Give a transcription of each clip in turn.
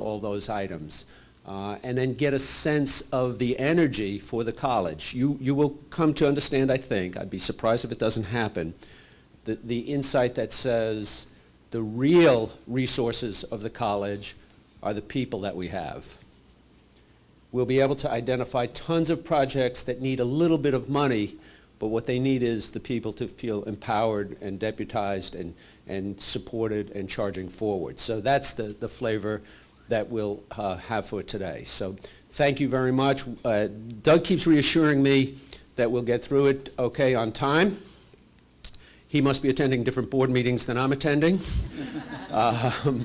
all those items. And then get a sense of the energy for the college. You will come to understand, I think, I'd be surprised if it doesn't happen, the insight that says the real resources of the college are the people that we have. We'll be able to identify tons of projects that need a little bit of money, but what they need is the people to feel empowered and deputized and supported and charging forward. So that's the flavor that we'll have for today. So thank you very much. Doug keeps reassuring me that we'll get through it okay on time. He must be attending different board meetings than I'm attending,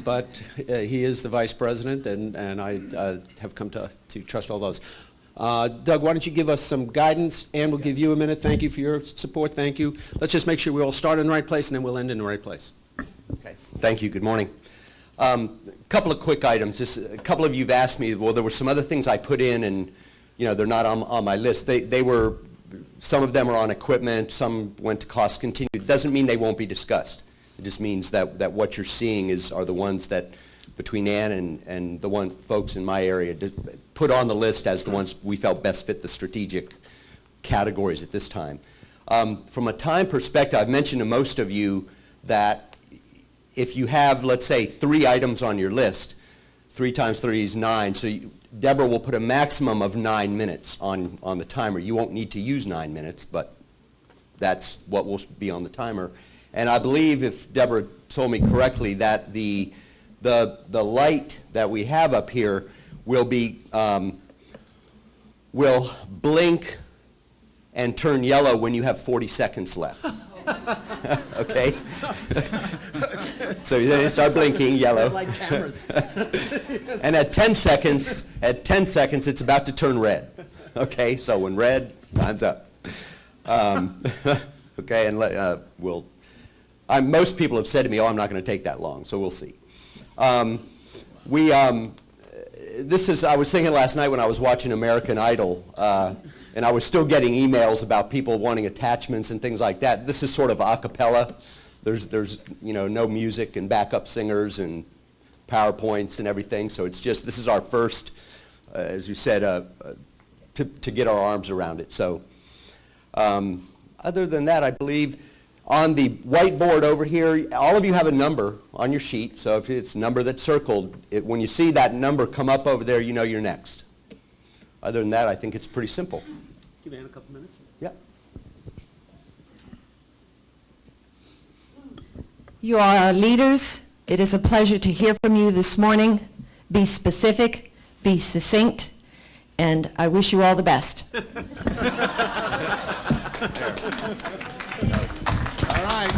but he is the vice president, and I have come to trust all those. Doug, why don't you give us some guidance? Ann will give you a minute. Thank you for your support. Thank you. Let's just make sure we all start in the right place, and then we'll end in the right place. Okay. Thank you. Good morning. A couple of quick items. Just a couple of you have asked me, well, there were some other things I put in, and they're not on my list. They were, some of them are on equipment, some went to cost continued. It doesn't mean they won't be discussed. It just means that what you're seeing are the ones that, between Ann and the folks in my area, put on the list as the ones we felt best fit the strategic categories at this time. From a time perspective, I've mentioned to most of you that if you have, let's say, 3 items on your list, 3 times 3 is 9, so Deborah will put a maximum of 9 minutes on the timer. You won't need to use 9 minutes, but that's what will be on the timer. And I believe, if Deborah told me correctly, that the light that we have up here will blink and turn yellow when you have 40 seconds left. Okay? So you start blinking yellow. Like cameras. And at 10 seconds, it's about to turn red. Okay? So when red, time's up. Okay, and most people have said to me, oh, I'm not going to take that long, so we'll see. I was thinking last night when I was watching American Idol, and I was still getting emails about people wanting attachments and things like that. This is sort of a cappella. There's no music and backup singers and PowerPoints and everything. So it's just, this is our first, as you said, to get our arms around it. So other than that, I believe on the whiteboard over here, all of you have a number on your sheet. So if it's a number that's circled, when you see that number come up over there, you know you're next. Other than that, I think it's pretty simple. Give Ann a couple minutes. Yeah. You are our leaders. It is a pleasure to hear from you this morning. Be specific, be succinct, and I wish you all the best. All right.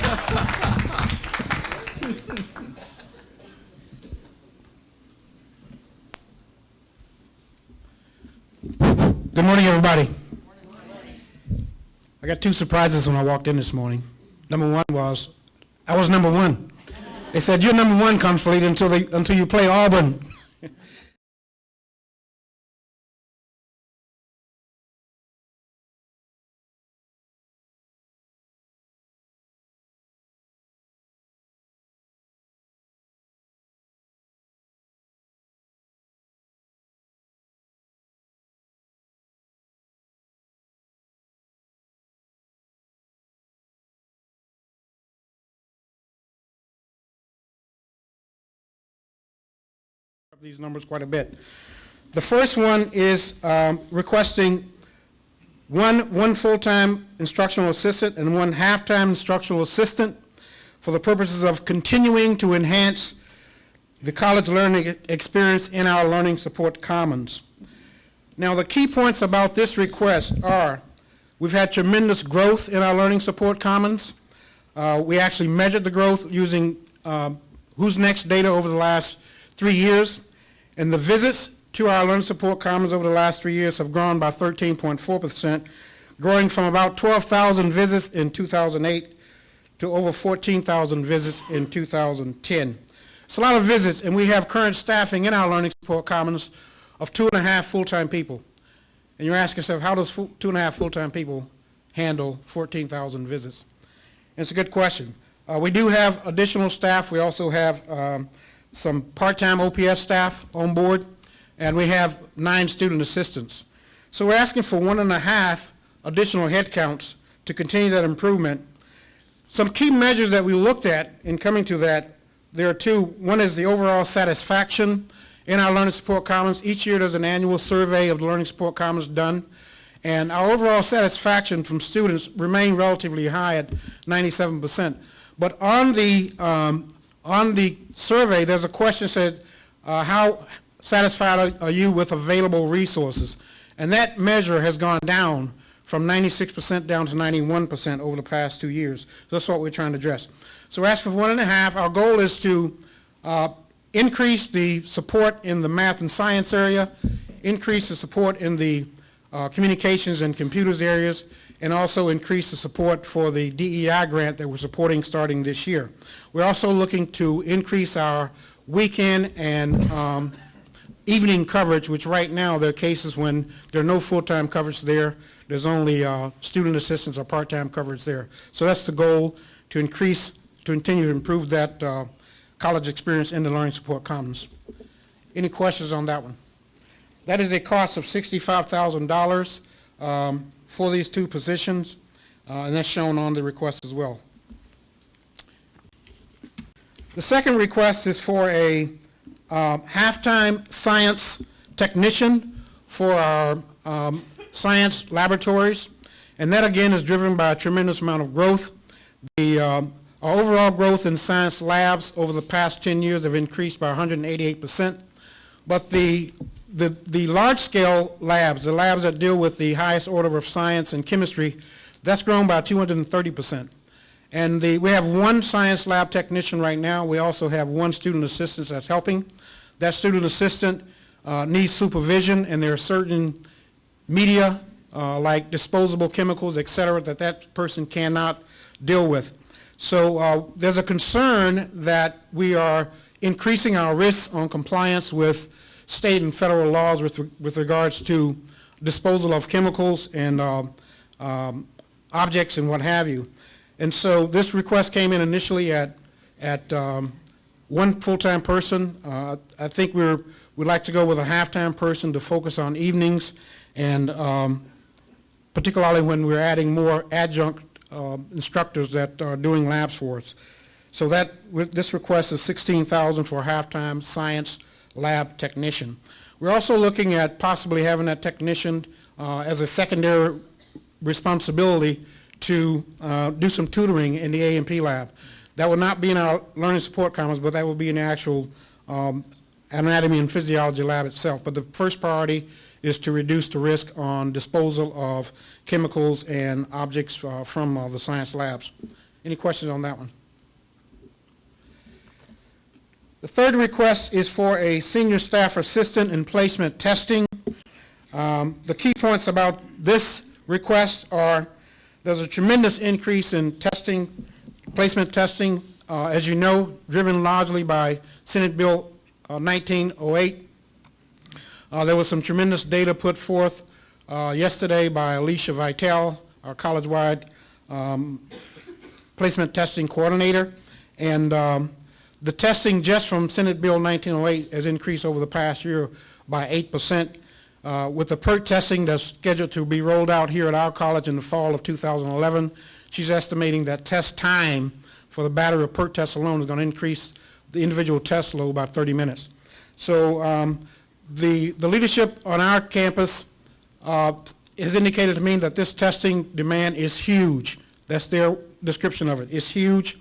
Good morning, everybody. I got 2 surprises when I walked in this morning. Number one was, I was number 1. They said, you're number 1, Consulate, until you play Auburn. These numbers quite a bit. The first one is requesting one full-time instructional assistant and 1 half-time instructional assistant for the purposes of continuing to enhance the college learning experience in our Learning Support Commons. Now, the key points about this request are, we've had tremendous growth in our Learning Support Commons. We actually measured the growth using Who's Next data over the last 3 years. And the visits to our Learning Support Commons over the last 3 years have grown by 13.4%, growing from about 12,000 visits in 2008 to over 14,000 visits in 2010. It's a lot of visits, and we have current staffing in our Learning Support Commons of 2.5 full-time people. And you're asking yourself, how does 2.5 full-time people handle 14,000 visits? And it's a good question. We do have additional staff. We also have some part-time OPS staff on board, and we have 9 student assistants. So we're asking for 1.5 additional headcounts to continue that improvement. Some key measures that we looked at in coming to that, there are 2. One is the overall satisfaction in our Learning Support Commons. Each year there's an annual survey of the Learning Support Commons done, and our overall satisfaction from students remain relatively high at 97%. But on the survey, there's a question that said, how satisfied are you with available resources? And that measure has gone down from 96% down to 91% over the past 2 years. So that's what we're trying to address. So we're asking for 1.5. Our goal is to increase the support in the math and science area, increase the support in the communications and computers areas, and also increase the support for the DEI grant that we're supporting starting this year. We're also looking to increase our weekend and evening coverage, which right now there are cases when there are no full-time coverage there. There's only student assistance or part-time coverage there. So that's the goal, to continue to improve that college experience in the Learning Support Commons. Any questions on that one? That is a cost of $65,000 for these 2 positions, and that's shown on the request as well. The second request is for a half-time science technician for our science laboratories, and that again is driven by a tremendous amount of growth. Our overall growth in science labs over the past 10 years have increased by 188%, but the large-scale labs, the labs that deal with the highest order of science and chemistry, that's grown by 230%. And we have 1 science lab technician right now. We also have 1 student assistant that's helping. That student assistant needs supervision, and there are certain media like disposable chemicals, et cetera, that person cannot deal with. So there's a concern that we are increasing our risks on compliance with state and federal laws with regards to disposal of chemicals and objects and what have you. And so this request came in initially at 1 full-time person. I think we'd like to go with a half-time person to focus on evenings, and particularly when we're adding more adjunct instructors that are doing labs for us. So this request is $16,000 for a half-time science lab technician. We're also looking at possibly having that technician as a secondary responsibility to do some tutoring in the A&P lab. That will not be in our Learning Support Commons, but that will be in the actual anatomy and physiology lab itself. But the first priority is to reduce the risk on disposal of chemicals and objects from the science labs. Any questions on that one? The third request is for a senior staff assistant in placement testing. The key points about this request are there's a tremendous increase in testing, placement testing, as you know, driven largely by Senate Bill 1908. There was some tremendous data put forth yesterday by Alicia Vitale, our college-wide placement testing coordinator, and the testing just from Senate Bill 1908 has increased over the past year by 8%. With the PERT testing that's scheduled to be rolled out here at our college in the fall of 2011, she's estimating that test time for the battery of PERT tests alone is going to increase the individual test load by 30 minutes. So the leadership on our campus has indicated to me that this testing demand is huge. That's their description of it. It's huge.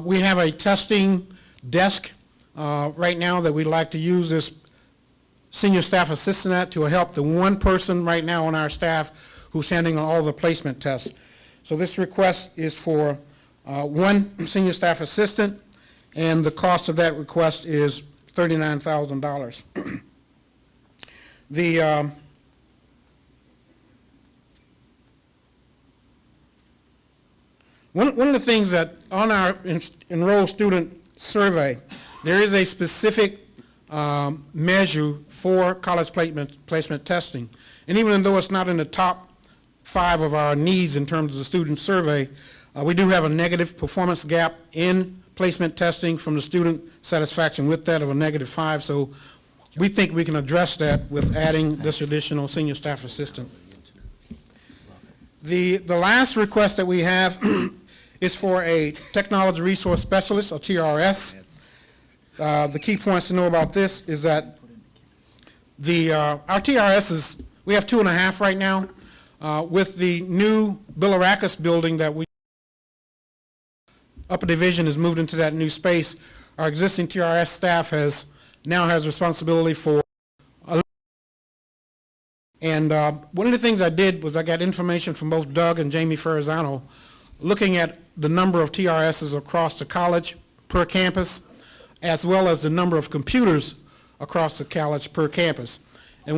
We have a testing desk right now that we'd like to use this senior staff assistant at to help the 1 person right now on our staff who's handling all the placement tests. So this request is for 1 senior staff assistant, and the cost of that request is $39,000. One of the things that on our enrolled student survey, there is a specific measure for college placement testing. And even though it's not in the top 5 of our needs in terms of the student survey, We do have a negative performance gap in placement testing from the student satisfaction with that of a -5, so we think we can address that with adding this additional senior staff assistant. The last request that we have is for a technology resource specialist, or TRS. The key points to know about this is that our TRS is, we have 2.5 right now. With the new Billirakis building that we, upper division has moved into that new space, our existing TRS staff now has responsibility for, and one of the things I did was I got information from both Doug and Jamie Ferrazano looking at the number of TRSs across the college per campus, as well as the number of computers across the college per campus. And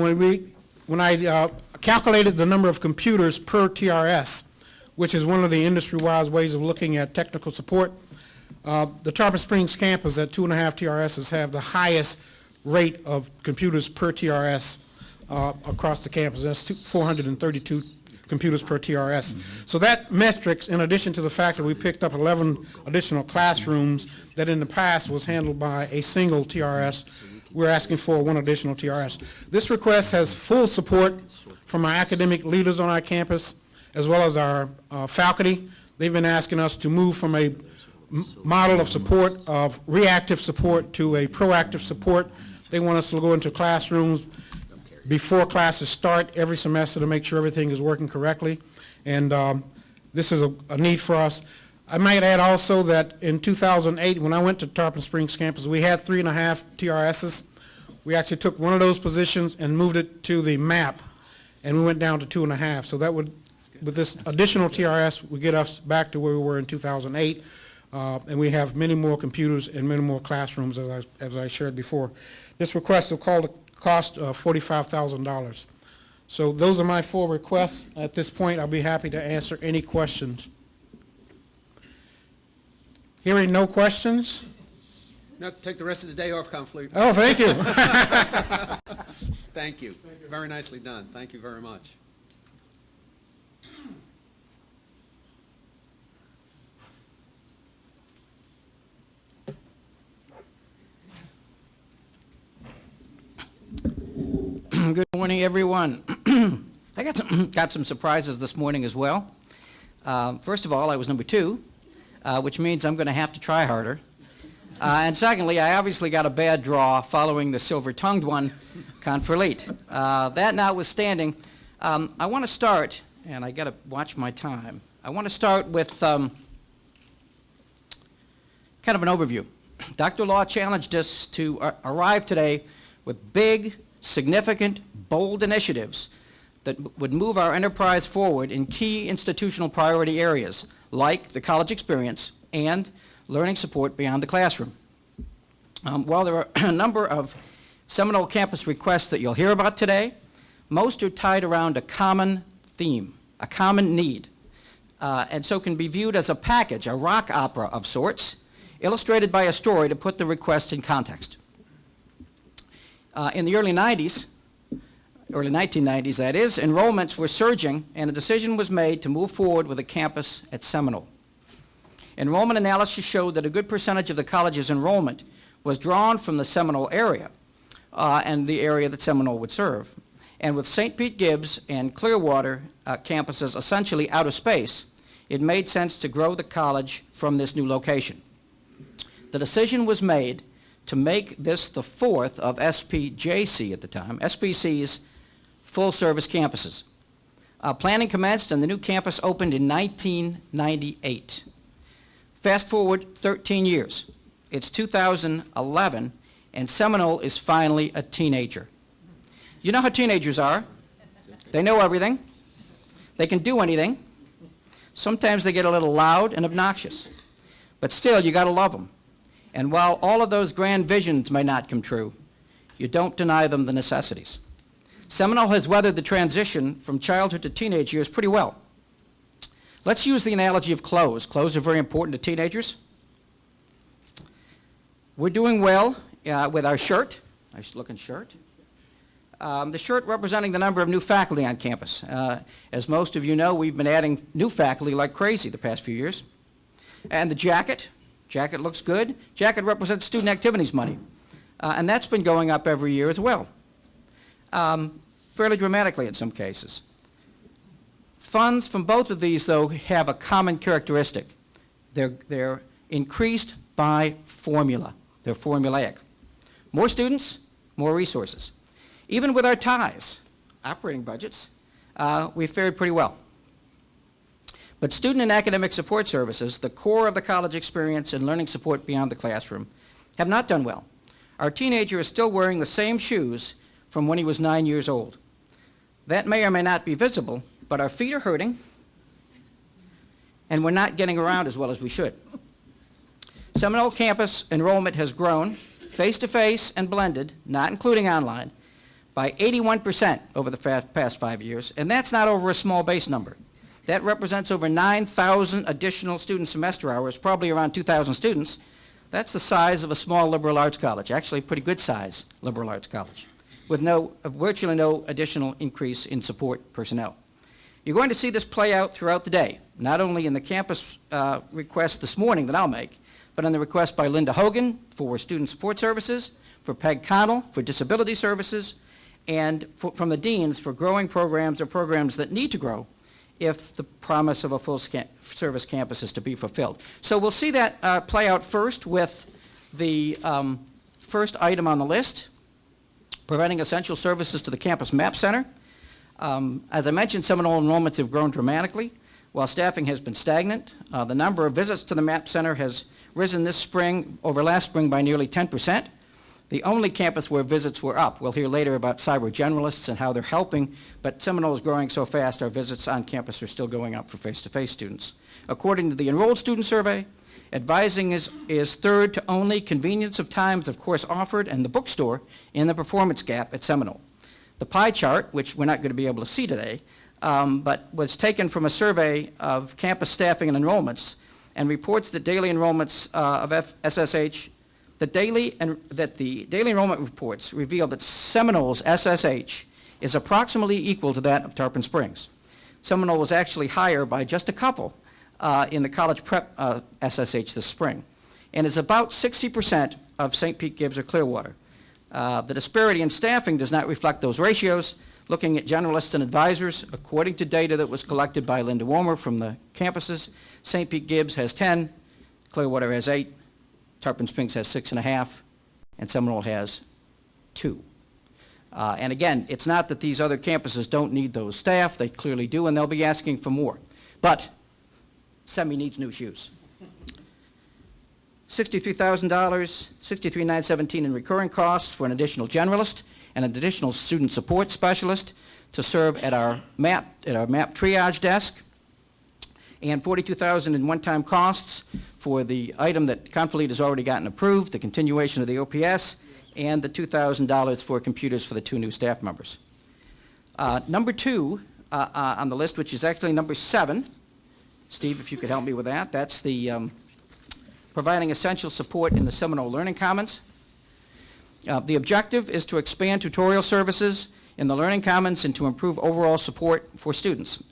when I calculated the number of computers per TRS, which is one of the industry-wide ways of looking at technical support, the Tarpon Springs campus at 2.5 TRSs have the highest rate of computers per TRS across the campus. That's 432 computers per TRS. So that metrics, in addition to the fact that we picked up 11 additional classrooms that in the past was handled by a single TRS, we're asking for 1 additional TRS. This request has full support from our academic leaders on our campus, as well as our faculty. They've been asking us to move from a model of support, of reactive support, to a proactive support. They want us to go into classrooms before classes start every semester to make sure everything is working correctly. And this is a need for us. I might add also that in 2008, when I went to Tarpon Springs campus, we had 3.5 TRSs. We actually took one of those positions and moved it to the map, and we went down to 2.5. So that would, with this additional TRS, would get us back to where we were in 2008. And we have many more computers and many more classrooms, as I shared before. This request will cost $45,000. So those are my 4 requests. At this point, I'll be happy to answer any questions. Hearing no questions? No, take the rest of the day off, Confleet. Oh, thank you. Thank you. Very nicely done. Thank you very much. Good morning, everyone. I got some surprises this morning as well. First of all, I was number 2, which means I'm going to have to try harder. And secondly, I obviously got a bad draw following the silver-tongued one, Confleet. That notwithstanding, I want to start, and I got to watch my time. I want to start with kind of an overview. Dr. Law challenged us to arrive today with big, significant, bold initiatives that would move our enterprise forward in key institutional priority areas like the college experience and learning support beyond the classroom. While there are a number of Seminole campus requests that you'll hear about today, most are tied around a common theme, a common need, and so can be viewed as a package, a rock opera of sorts, illustrated by a story to put the request in context. In the early 90s, early 1990s that is, enrollments were surging and a decision was made to move forward with a campus at Seminole. Enrollment analysis showed that a good percentage of the college's enrollment was drawn from the Seminole area and the area that Seminole would serve. And with St. Pete Gibbs and Clearwater campuses essentially out of space, it made sense to grow the college from this new location. The decision was made to make this the 4th of SPJC at the time, SPC's full-service campuses. Planning commenced and the new campus opened in 1998. Fast forward 13 years. It's 2011 and Seminole is finally a teenager. You know how teenagers are. They know everything. They can do anything. Sometimes they get a little loud and obnoxious. But still, you got to love them. And while all of those grand visions may not come true, you don't deny them the necessities. Seminole has weathered the transition from childhood to teenage years pretty well. Let's use the analogy of clothes. Clothes are very important to teenagers. We're doing well with our shirt, nice looking shirt. The shirt representing the number of new faculty on campus. As most of you know, we've been adding new faculty like crazy the past few years. And the jacket looks good. Jacket represents student activities money. And that's been going up every year as well, fairly dramatically in some cases. Funds from both of these, though, have a common characteristic. They're increased by formula. They're formulaic. More students, more resources. Even with our ties, operating budgets, we fared pretty well. But student and academic support services, the core of the college experience and learning support beyond the classroom, have not done well. Our teenager is still wearing the same shoes from when he was 9 years old. That may or may not be visible, but our feet are hurting, and we're not getting around as well as we should. Seminole campus enrollment has grown, face-to-face and blended, not including online, by 81% over the past 5 years, and that's not over a small base number. That represents over 9,000 additional student semester hours, probably around 2,000 students. That's the size of a small liberal arts college, actually a pretty good size liberal arts college, with virtually no additional increase in support personnel. You're going to see this play out throughout the day, not only in the campus request this morning that I'll make, but in the request by Linda Hogan for student support services, for Peg Connell for disability services, and from the deans for growing programs or programs that need to grow if the promise of a full-service campus is to be fulfilled. So we'll see that play out first with the first item on the list, providing essential services to the campus map center. As I mentioned, Seminole enrollments have grown dramatically, while staffing has been stagnant. The number of visits to the map center has risen this spring over last spring by nearly 10%. The only campus where visits were up. We'll hear later about cyber generalists and how they're helping, but Seminole is growing so fast our visits on campus are still going up for face-to-face students. According to the enrolled student survey, advising is third to only convenience of times of course offered and the bookstore in the performance gap at Seminole. The pie chart, which we're not going to be able to see today, but was taken from a survey of campus staffing and enrollments and reports that daily enrollments of SSH, that the daily enrollment reports reveal that Seminole's SSH is approximately equal to that of Tarpon Springs. Seminole was actually higher by just a couple in the college prep SSH this spring, and is about 60% of St. Pete, Gibbs, or Clearwater. The disparity in staffing does not reflect those ratios. Looking at generalists and advisors, according to data that was collected by Linda Womer from the campuses, St. Pete Gibbs has 10, Clearwater has 8, Tarpon Springs has 6.5, and Seminole has 2. And again, it's not that these other campuses don't need those staff. They clearly do, and they'll be asking for more. But Semi needs new shoes. $63,000, $63,917 in recurring costs for an additional generalist and an additional student support specialist to serve at our map triage desk, and $42,000 in one-time costs for the item that Confleet has already gotten approved, the continuation of the OPS, and the $2,000 for computers for the 2 new staff members. Number 2 on the list, which is actually number 7, Steve, if you could help me with that, that's the providing essential support in the Seminole Learning Commons. The objective is to expand tutorial services in the Learning Commons and to improve overall support for students,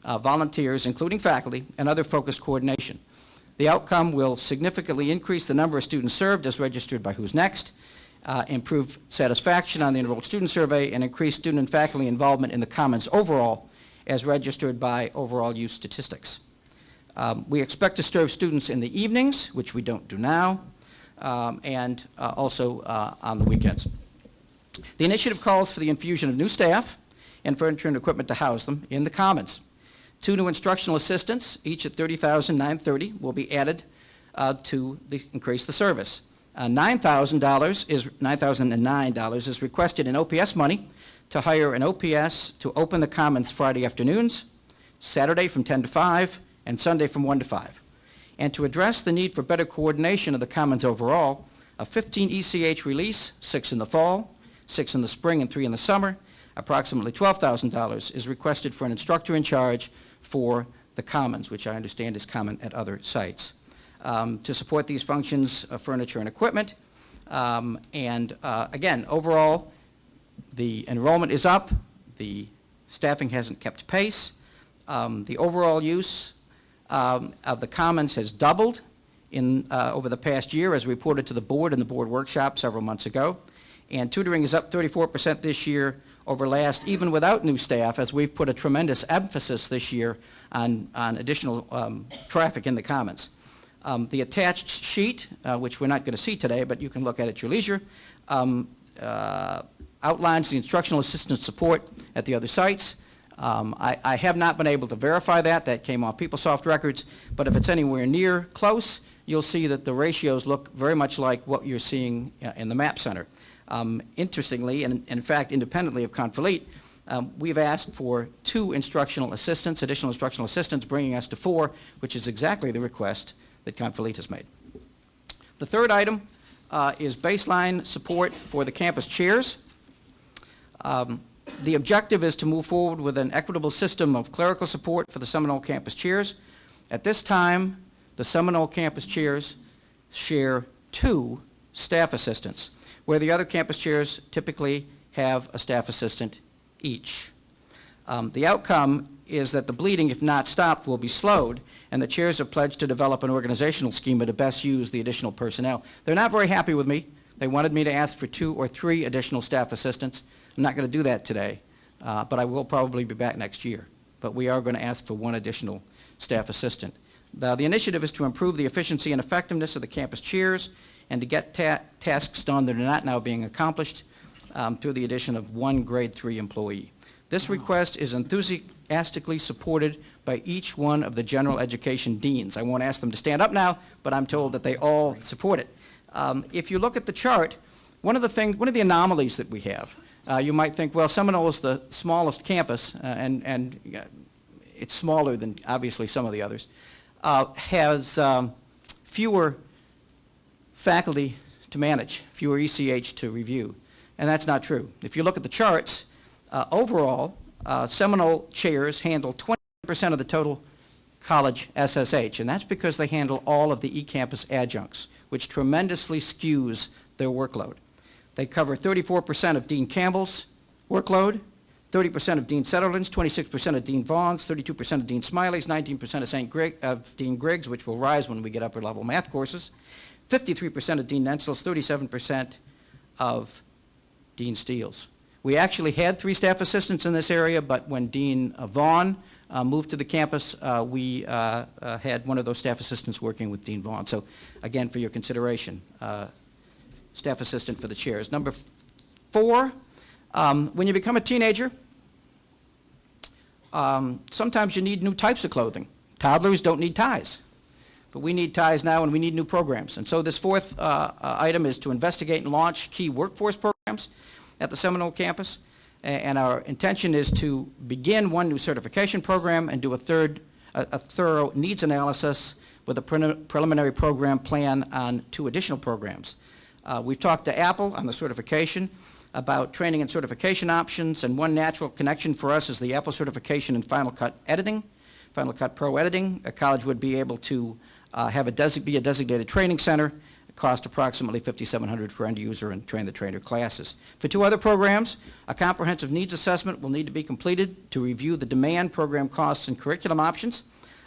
volunteers, including faculty, and other focused coordination. The outcome will significantly increase the number of students served as registered by Who's Next, improve satisfaction on the enrolled student survey, and increase student and faculty involvement in the Commons overall as registered by overall use statistics. We expect to serve students in the evenings, which we don't do now, and also on the weekends. The initiative calls for the infusion of new staff and furniture and equipment to house them in the Commons. 2 new instructional assistants, each at $30,930, will be added to increase the service. $9,009 is requested in OPS money to hire an OPS to open the Commons Friday afternoons, Saturday from 10 to 5, and Sunday from 1 to 5. And to address the need for better coordination of the Commons overall, a 15 ECH release, 6 in the fall, 6 in the spring, and 3 in the summer, approximately $12,000 is requested for an instructor in charge for the Commons, which I understand is common at other sites. To support these functions, furniture and equipment, again, overall, The enrollment is up. The staffing hasn't kept pace. The overall use of the Commons has doubled over the past year, as reported to the board in the board workshop several months ago. And tutoring is up 34% this year over last, even without new staff, as we've put a tremendous emphasis this year on additional traffic in the Commons. The attached sheet, which we're not going to see today, but you can look at your leisure, outlines the instructional assistance support at the other sites. I have not been able to verify that. That came off PeopleSoft records, but if it's anywhere near close, you'll see that the ratios look very much like what you're seeing in the MAP Center. Interestingly, and in fact independently of Confolete, we've asked for 2 instructional assistants, additional instructional assistants, bringing us to 4, which is exactly the request that Confolete has made. The third item is baseline support for the campus chairs. The objective is to move forward with an equitable system of clerical support for the Seminole campus chairs. At this time, the Seminole campus chairs share 2 staff assistants, where the other campus chairs typically have a staff assistant each. The outcome is that the bleeding, if not stopped, will be slowed, and the chairs have pledged to develop an organizational schema to best use the additional personnel. They're not very happy with me. They wanted me to ask for 2 or 3 additional staff assistants. I'm not going to do that today, but I will probably be back next year. But we are going to ask for 1 additional staff assistant. The initiative is to improve the efficiency and effectiveness of the campus chairs and to get tasks done that are not now being accomplished through the addition of 1 grade 3 employee. This request is enthusiastically supported by each one of the general education deans. I won't ask them to stand up now, but I'm told that they all support it. If you look at the chart, one of the anomalies that we have, you might think, well, Seminole is the smallest campus, and it's smaller than obviously some of the others, has fewer faculty to manage, fewer ECH to review, and that's not true. If you look at the charts, overall, Seminole chairs handle 20% of the total college SSH, and that's because they handle all of the eCampus adjuncts, which tremendously skews their workload. They cover 34% of Dean Campbell's workload, 30% of Dean Setterland's, 26% of Dean Vaughn's, 32% of Dean Smiley's, 19% of Dean Griggs, which will rise when we get upper level math courses, 53% of Dean Nensel's, 37% of Dean Steele's. We actually had 3 staff assistants in this area, but when Dean Vaughn moved to the campus, we had one of those staff assistants working with Dean Vaughn. So again, for your consideration, staff assistant for the chairs. Number 4, when you become a teenager, sometimes you need new types of clothing. Toddlers don't need ties, but we need ties now and we need new programs. And so this 4th item is to investigate and launch key workforce programs at the Seminole campus. And our intention is to begin 1 new certification program and do a thorough needs analysis with a preliminary program plan on 2 additional programs. We've talked to Apple on the certification about training and certification options, and one natural connection for us is the Apple certification in Final Cut editing, Final Cut Pro editing. A college would be able to be a designated training center. It cost approximately $5,700 for end user and train the trainer classes. For 2 other programs, a comprehensive needs assessment will need to be completed to review the demand, program costs, and curriculum options.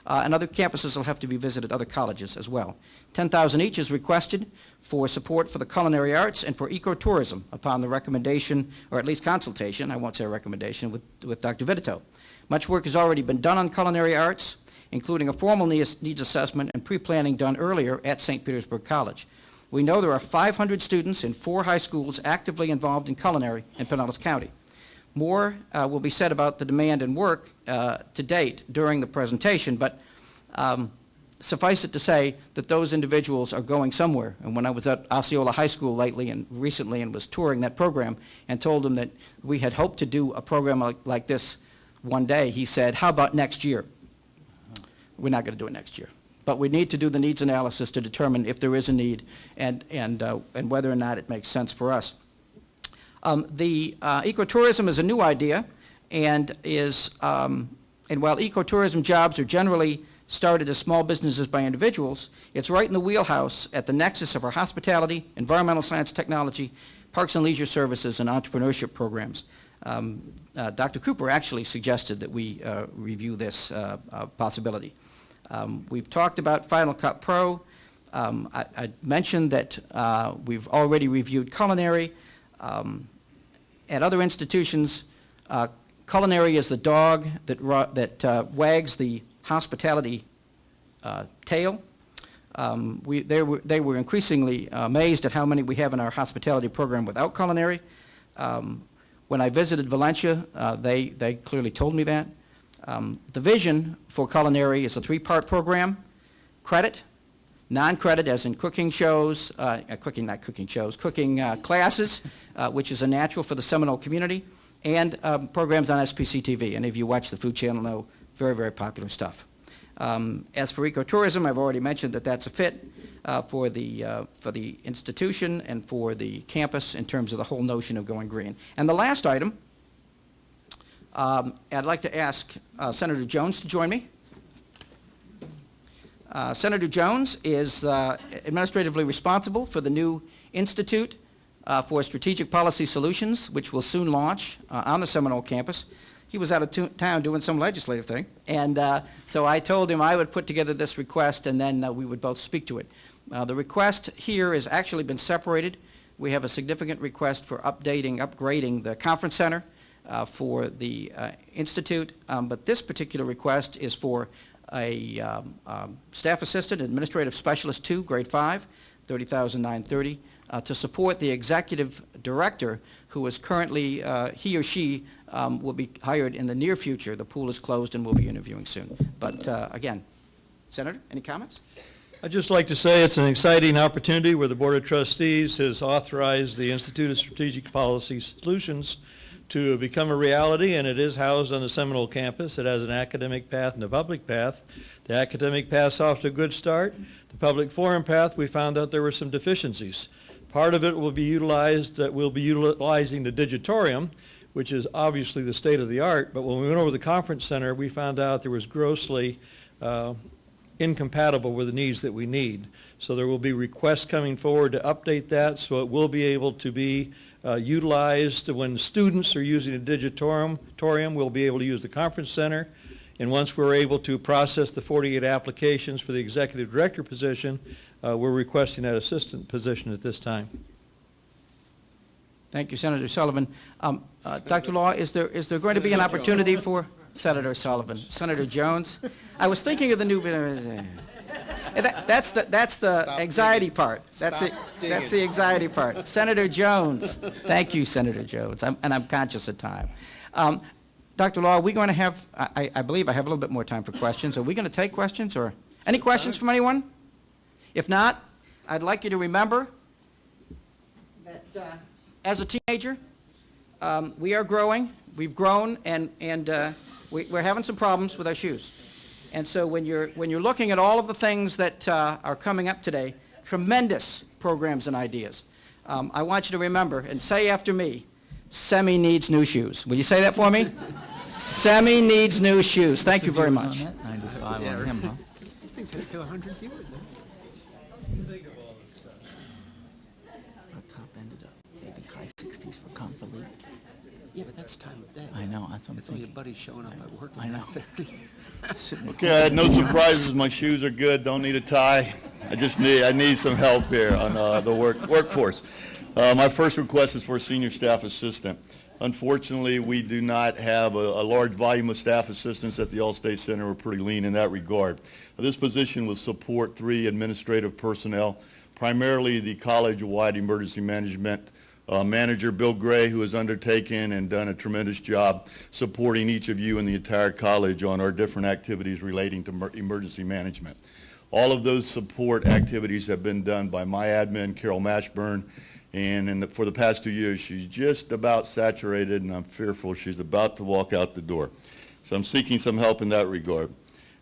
And other campuses will have to be visited, other colleges as well. $10,000 each is requested for support for the culinary arts and for ecotourism upon the recommendation, or at least consultation, I won't say a recommendation, with Dr. Vitito. Much work has already been done on culinary arts, including a formal needs assessment and pre-planning done earlier at St. Petersburg College. We know there are 500 students in 4 high schools actively involved in culinary in Pinellas County. More will be said about the demand and work to date during the presentation, but suffice it to say that those individuals are going somewhere. And when I was at Osceola High School lately and recently and was touring that program and told them that we had hoped to do a program like this one day, he said, how about next year? We're not going to do it next year. But we need to do the needs analysis to determine if there is a need and whether or not it makes sense for us. The ecotourism is a new idea, and while ecotourism jobs are generally started as small businesses by individuals, it's right in the wheelhouse at the nexus of our hospitality, environmental science, technology, parks and leisure services, and entrepreneurship programs. Dr. Cooper actually suggested that we review this possibility. We've talked about Final Cut Pro. I mentioned that we've already reviewed culinary. At other institutions, culinary is the dog that wags the hospitality tail. They were increasingly amazed at how many we have in our hospitality program without culinary. When I visited Valencia, they clearly told me that. The vision for culinary is a three-part program: credit, non-credit, as in cooking shows, cooking classes, which is a natural for the Seminole community, and programs on SPCTV. Any of you watch the Food Channel know, very, very popular stuff. As for ecotourism, I've already mentioned that that's a fit for the institution and for the campus in terms of the whole notion of going green. And the last item, I'd like to ask Senator Jones to join me. Senator Jones is administratively responsible for the new Institute for Strategic Policy Solutions, which will soon launch on the Seminole campus. He was out of town doing some legislative thing, and so I told him I would put together this request, and then we would both speak to it. The request here has actually been separated. We have a significant request for upgrading the conference center for the Institute, but this particular request is for a staff assistant, administrative specialist 2, grade 5, $30,930, to support the executive director who is currently, he or she will be hired in the near future. The pool is closed and we'll be interviewing soon. But again, Senator, any comments? I'd just like to say it's an exciting opportunity where the Board of Trustees has authorized the Institute of Strategic Policy Solutions to become a reality, and it is housed on the Seminole campus. It has an academic path and a public path. The academic path's off to a good start. The public forum path, we found out there were some deficiencies. Part of it will be utilized, we'll be utilizing the digitorium, which is obviously the state of the art, but when we went over the conference center, we found out there was grossly incompatible with the needs that we need. So there will be requests coming forward to update that, so it will be able to be utilized when students are using a digitorium. We'll be able to use the conference center, and once we're able to process the 48 applications for the executive director position, we're requesting that assistant position at this time. Thank you, Senator Sullivan. Dr. Law, is there going to be an opportunity for Senator Sullivan? Senator Jones? I was thinking of the new. That's the anxiety part. That's the anxiety part. Senator Jones. Thank you, Senator Jones. I'm conscious of time. Dr. Law, are we going to have? I believe I have a little bit more time for questions. Are we going to take questions, or any questions from anyone? If not, I'd like you to remember that as a teenager, we are growing. We've grown, and we're having some problems with our shoes. And so when you're looking at all of the things that are coming up today, tremendous programs and ideas, I want you to remember and say after me, Semi needs new shoes. Will you say that for me? Semi needs new shoes. Thank you very much. 95 on him, huh? This thing's hit to 100 viewers, huh? Think of all this stuff. The top ended up maybe high 60s for Confolite. Yeah, but that's time of day. I know, that's what I'm That's all your thinking. buddies showing up at work. I know. Okay, I had no surprises. My shoes are good. Don't need a tie. I need some help here on the workforce. My first request is for a senior staff assistant. Unfortunately, we do not have a large volume of staff assistants at the All-State Center. We're pretty lean in that regard. This position will support 3 administrative personnel, primarily the college-wide emergency management manager, Bill Gray, who has undertaken and done a tremendous job supporting each of you in the entire college on our different activities relating to emergency management. All of those support activities have been done by my admin, Carol Mashburn, and for the past 2 years, she's just about saturated, and I'm fearful she's about to walk out the door. So I'm seeking some help in that regard.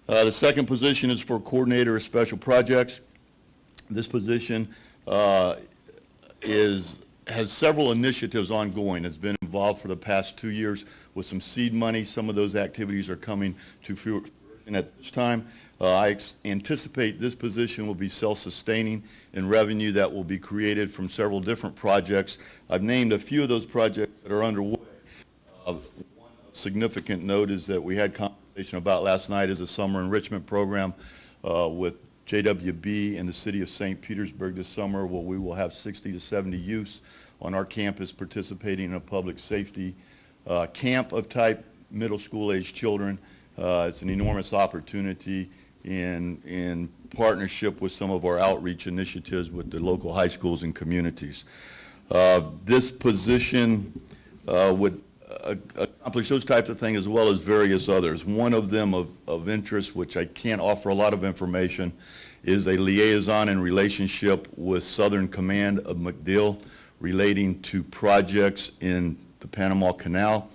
The second position is for coordinator of special projects. This position has several initiatives ongoing. It's been involved for the past 2 years with some seed money. Some of those activities are coming to fruition position at this time. I anticipate this position will be self-sustaining in revenue that will be created from several different projects. I've named a few of those projects that are underway. One significant note is that we had conversation about last night is a summer enrichment program with JWB in the city of St. Petersburg this summer, where we will have 60 to 70 youths on our campus participating in a public safety camp of type middle school age children. It's an enormous opportunity in partnership with some of our outreach initiatives with the local high schools and communities. This position would accomplish those types of things as well as various others. One of them of interest, which I can't offer a lot of information, is a liaison and relationship with Southern Command of MacDill relating to projects in the Panama Canal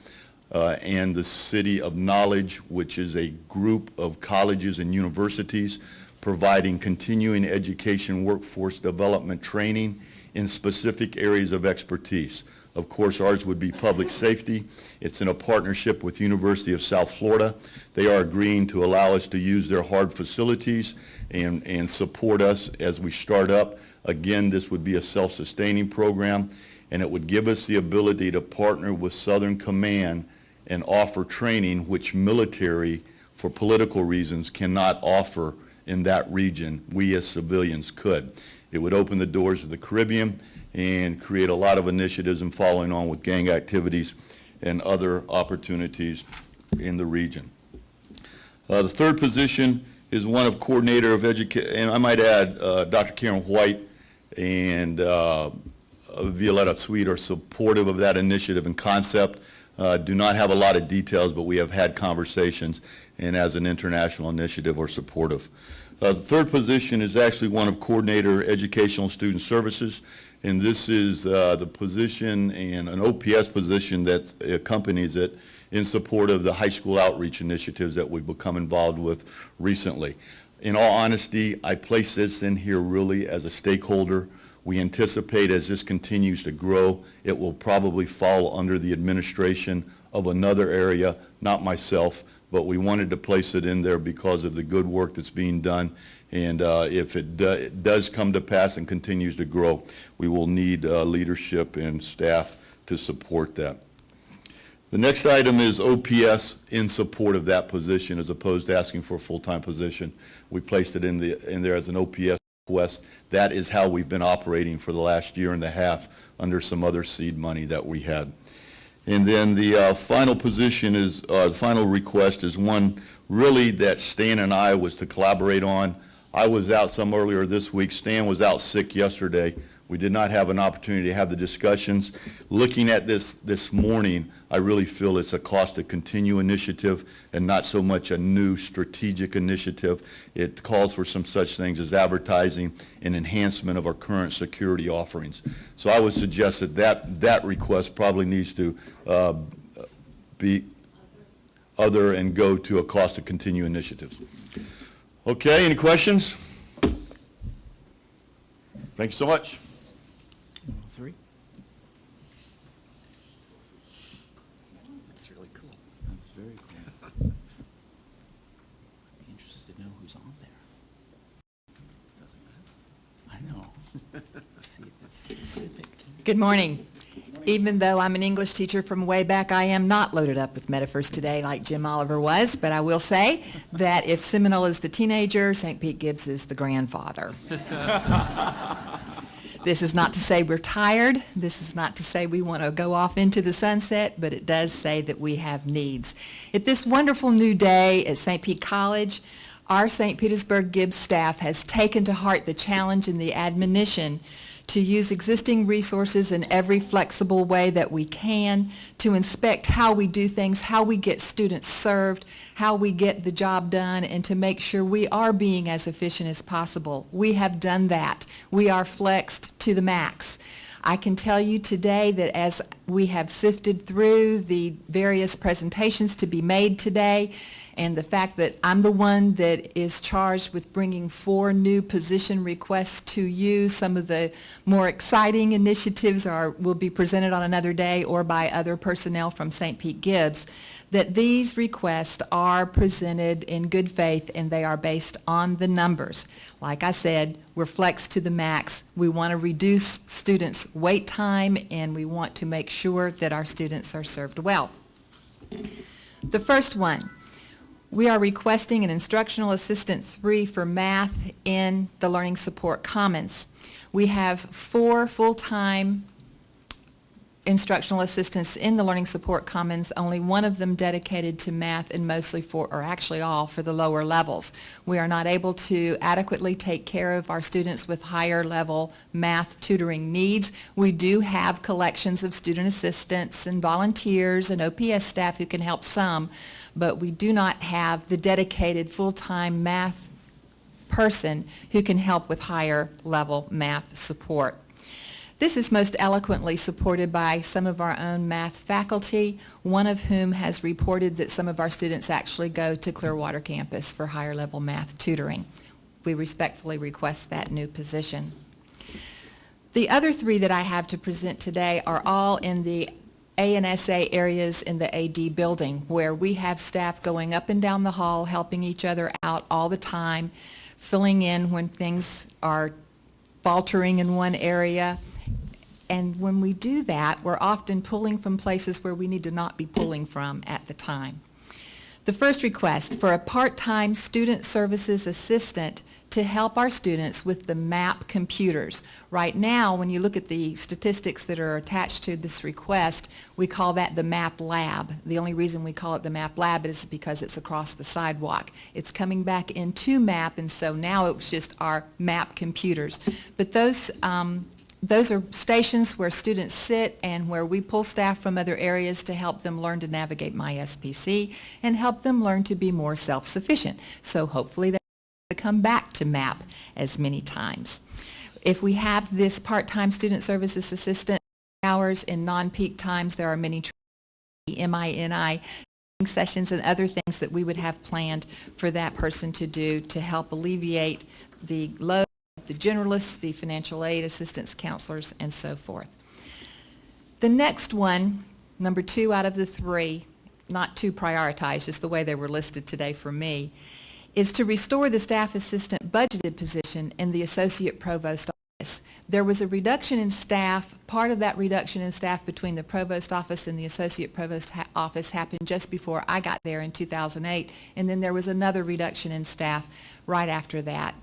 and the City of Knowledge, which is a group of colleges and universities providing continuing education workforce development training in specific areas of expertise. Of course, ours would be public safety. It's in a partnership with University of South Florida. They are agreeing to allow us to use their hard facilities and support us as we start up. Again, this would be a self-sustaining program, and it would give us the ability to partner with Southern Command and offer training which military, for political reasons, cannot offer in that region. We as civilians could. It would open the doors of the Caribbean and create a lot of initiatives and following on with gang activities and other opportunities in the region. The third position is one of coordinator of education, and I might add Dr. Karen White and Violetta Sweet are supportive of that initiative and concept. Do not have a lot of details, but we have had conversations, and as an international initiative are supportive. The third position is actually one of coordinator educational student services, and this is the position and an OPS position that accompanies it in support of the high school outreach initiatives that we've become involved with recently. In all honesty, I place this in here really as a stakeholder. We anticipate as this continues to grow, it will probably fall under the administration of another area, not myself, but we wanted to place it in there because of the good work that's being done. And if it does come to pass and continues to grow, we will need leadership and staff to support that. The next item is OPS in support of that position as opposed to asking for a full-time position. We placed it in there as an OPS request. That is how we've been operating for the last year and a half under some other seed money that we had. And then the final position is, the final request is one really that Stan and I was to collaborate on. I was out some earlier this week. Stan was out sick yesterday. We did not have an opportunity to have the discussions. Looking at this morning, I really feel it's a cost to continue initiative and not so much a new strategic initiative. It calls for some such things as advertising and enhancement of our current security offerings. So I would suggest that request probably needs to be other and go to a cost to continue initiatives. Okay, any questions? Thank you so much. Three. That's really cool. That's very cool. I'd be interested to know who's on there. Doesn't matter. I know. Let's see if it's specific. Good morning. Even though I'm an English teacher from way back, I am not loaded up with metaphors today like Jim Oliver was, but I will say that if Seminole is the teenager, St. Pete Gibbs is the grandfather. This is not to say we're tired. This is not to say we want to go off into the sunset, but it does say that we have needs. At this wonderful new day at St. Pete College, our St. Petersburg Gibbs staff has taken to heart the challenge and the admonition to use existing resources in every flexible way that we can to inspect how we do things, how we get students served, how we get the job done, and to make sure we are being as efficient as possible. We have done that. We are flexed to the max. I can tell you today that as we have sifted through the various presentations to be made today, And the fact that I'm the one that is charged with bringing 4 new position requests to you, some of the more exciting initiatives will be presented on another day or by other personnel from St. Pete Gibbs, that these requests are presented in good faith and they are based on the numbers. Like I said, we're flexed to the max. We want to reduce students' wait time and we want to make sure that our students are served well. The first one, we are requesting an instructional assistant 3 for math in the Learning Support Commons. We have 4 full-time instructional assistants in the Learning Support Commons, only one of them dedicated to math and mostly for, or actually all, for the lower levels. We are not able to adequately take care of our students with higher level math tutoring needs. We do have collections of student assistants and volunteers and OPS staff who can help some, but we do not have the dedicated full-time math person who can help with higher level math support. This is most eloquently supported by some of our own math faculty, one of whom has reported that some of our students actually go to Clearwater campus for higher level math tutoring. We respectfully request that new position. The other 3 that I have to present today are all in the ANSA areas in the AD building, where we have staff going up and down the hall, helping each other out all the time, filling in when things are faltering in one area. And when we do that, we're often pulling from places where we need to not be pulling from at the time. The first request for a part-time student services assistant to help our students with the MAP computers. Right now, when you look at the statistics that are attached to this request, we call that the MAP lab. The only reason we call it the MAP lab is because it's across the sidewalk. It's coming back into MAP, and so now it's just our MAP computers. But those are stations where students sit and where we pull staff from other areas to help them learn to navigate MySPC and help them learn to be more self-sufficient. So hopefully they come back to MAP as many times. If we have this part-time student services assistant hours in non-peak times, there are many MINI sessions and other things that we would have planned for that person to do to help alleviate the load, the generalists, the financial aid assistance counselors, and so forth. The next one, number 2 out of the 3, not too prioritized, just the way they were listed today for me, is to restore the staff assistant budgeted position in the associate provost office. There was a reduction in staff. Part of that reduction in staff between the provost office and the associate provost office happened just before I got there in 2008, and then there was another reduction in staff right after that,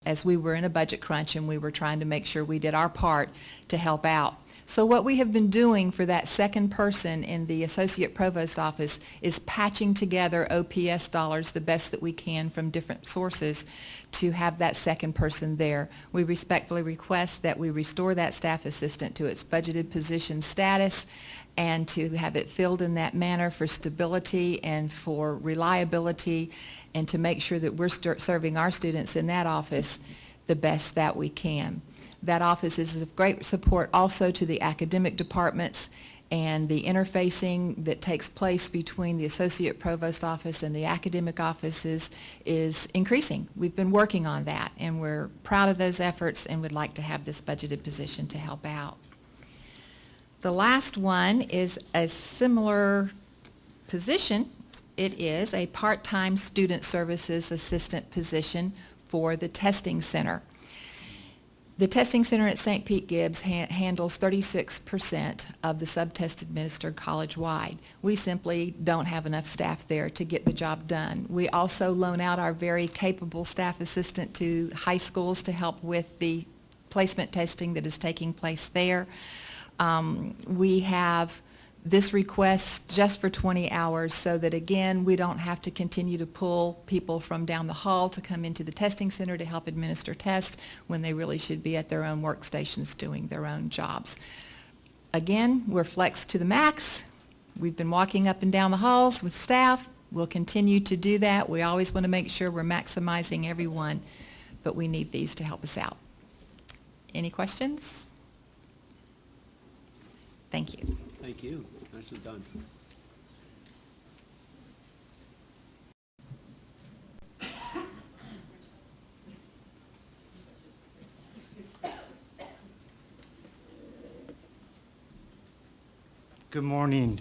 as we were in a budget crunch and we were trying to make sure we did our part to help out. So what we have been doing for that second person in the associate provost office is patching together OPS dollars the best that we can from different sources to have that second person there. We respectfully request that we restore that staff assistant to its budgeted position status and to have it filled in that manner for stability and for reliability, and to make sure that we're serving our students in that office the best that we can. That office is of great support also to the academic departments, and the interfacing that takes place between the associate provost office and the academic offices is increasing. We've been working on that, and we're proud of those efforts and would like to have this budgeted position to help out. The last one is a similar position. It is a part-time student services assistant position for the testing center. The testing center at St. Pete Gibbs handles 36% of the subtests administered college-wide. We simply don't have enough staff there to get the job done. We also loan out our very capable staff assistant to high schools to help with the placement testing that is taking place there. We have this request just for 20 hours so that, again, we don't have to continue to pull people from down the hall to come into the testing center to help administer tests when they really should be at their own workstations doing their own jobs. Again, we're flexed to the max. We've been walking up and down the halls with staff. We'll continue to do that. We always want to make sure we're maximizing everyone, but we need these to help us out. Any questions? Thank you. Thank you. Nicely done. Good morning.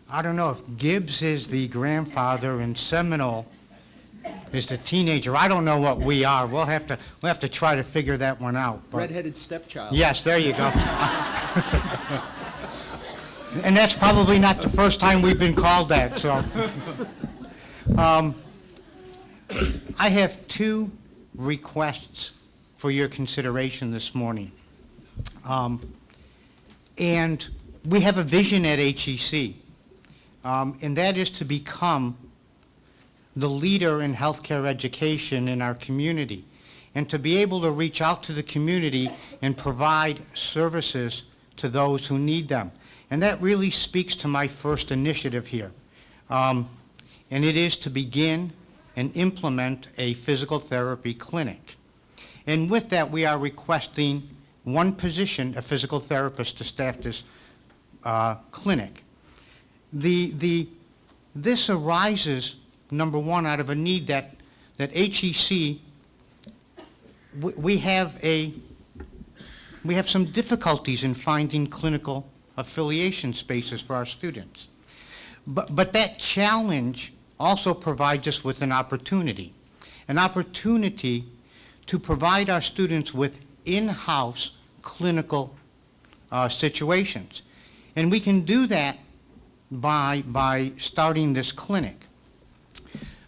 I don't know if Gibbs is the grandfather and Seminole is the teenager. I don't know what we are. We'll have to try to figure that one out. But Redheaded stepchild. yes, there you go. And that's probably not the first time we've been called that, so. I have two requests for your consideration this morning. And we have a vision at HEC, and that is to become the leader in healthcare education in our community, and to be able to reach out to the community and provide services to those who need them. And that really speaks to my first initiative here. And it is to begin and implement a physical therapy clinic. And with that, we are requesting one position, a physical therapist, to staff this clinic. This arises, number one, out of a need that HEC, we have some difficulties in finding clinical affiliation spaces for our students. But that challenge also provides us with an opportunity to provide our students with in-house clinical situations. And we can do that by starting this clinic.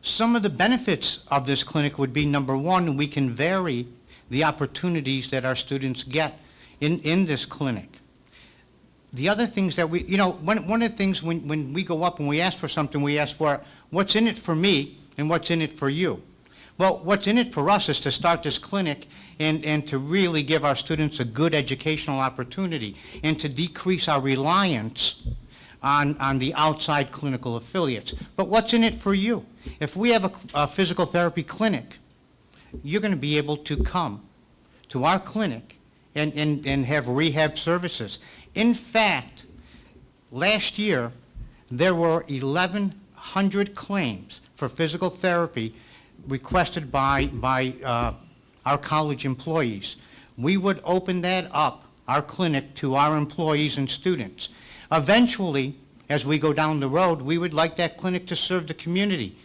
Some of the benefits of this clinic would be, number one, we can vary the opportunities that our students get in this clinic. The other things that we, one of the things when we go up and we ask for something, we ask for what's in it for me and what's in it for you. Well, what's in it for us is to start this clinic and to really give our students a good educational opportunity and to decrease our reliance on the outside clinical affiliates. But what's in it for you? If we have a physical therapy clinic, you're going to be able to come to our clinic and have rehab services. In fact, last year, there were 1,100 claims for physical therapy requested by our college employees. We would open that up, our clinic, to our employees and students. Eventually, as we go down the road, we would like that clinic to serve the community,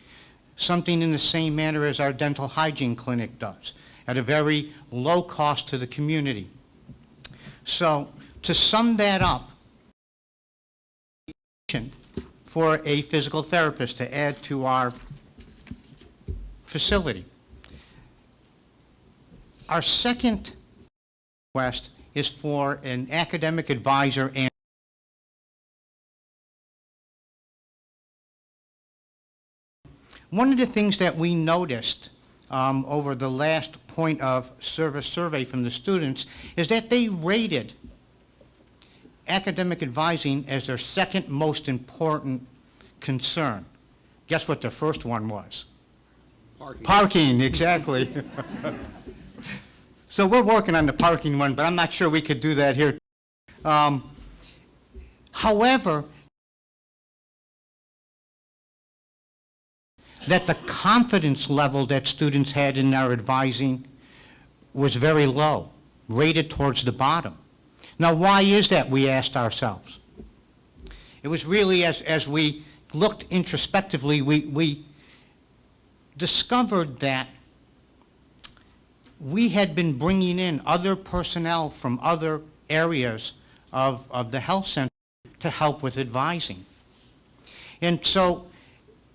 something in the same manner as our dental hygiene clinic does, at a very low cost to the community. So, to sum that up, for a physical therapist to add to our facility. Our second request is for an academic advisor and one of the things that we noticed over the last point of service survey from the students is that they rated academic advising as their second most important concern. Guess what their first one was? Parking, exactly. So we're working on the parking one, but I'm not sure we could do that here. However, that the confidence level that students had in our advising was very low, rated towards the bottom. Now, why is that, we asked ourselves. It was really, as we looked introspectively, we discovered that we had been bringing in other personnel from other areas of the health center to help with advising. And so